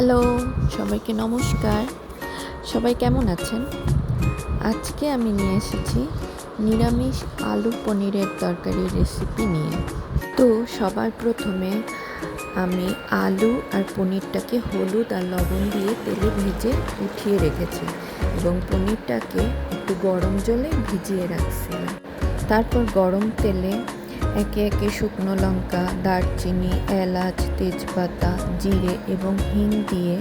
Hello, সবাইকে নমস্কার। সবাই কেমন আছেন? আজকে আমি নিয়ে এসেছি নিরামিষ আলু পনিরের তরকারির রেসিপি নিয়ে। তো সবার প্রথমে আমি আলু আর পনিরটাকে হলুদ আর লবণ দিয়ে তেলে ভেজে উঠিয়ে রেখেছি এবং পনিরটাকে একটু গরম জলে ভিজিয়ে রাখছিলাম। তারপর গরম তেলে একে একে শুকনো লঙ্কা, দারচিনি, এলাচ, তেজপাতা, জিরে এবং হিং দিয়ে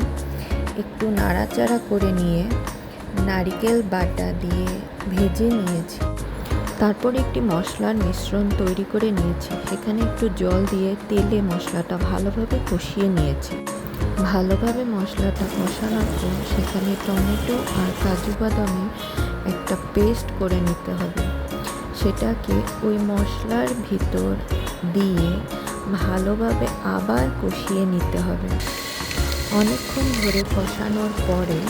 একটু নাড়াচাড়া করে নিয়ে নারকেল বাটা দিয়ে ভেজে নিয়েছি। তারপর একটি মশলার মিশ্রণ তৈরি করে নিয়েছি। সেখানে একটু জল দিয়ে তেলে মশলাটা ভালোভাবে কষিয়ে নিয়েছি। ভালোভাবে মশলাটা কষানোর পর সেখানে টমেটো আর কাজু বাদামের একটা পেস্ট করে নিতে হবে। সেটাকে ওই মশলার ভিতর দিয়ে ভালোভাবে আবার কষিয়ে নিতে হবে। অনেকক্ষণ ধরে কষানোর পরে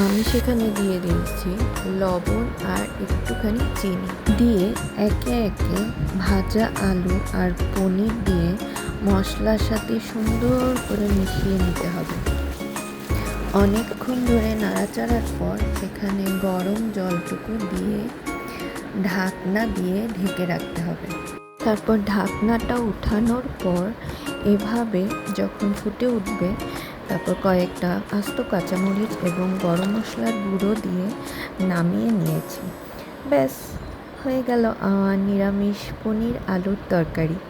আমি সেখানে দিয়ে দিয়েছি লবণ আর একটুখানি চিনি দিয়ে একে একে ভাজা আলু আর পনির দিয়ে মশলার সাথে সুন্দর করে মিশিয়ে নিতে হবে। অনেকক্ষণ ধরে নাড়াচাড়ার পর সেখানে গরম জলটুকু দিয়ে ঢাকনা দিয়ে ঢেকে রাখতে হবে। তারপর ঢাকনাটা উঠানোর পর এভাবে যখন ফুটে উঠবে তারপর কয়েকটা আস্ত কাঁচামরিচ এবং গরম মশলার গুঁড়ো দিয়ে নামিয়ে নিয়েছি। ব্যাস, হয়ে গেল আমার নিরামিষ পনির আলুর তরকারি।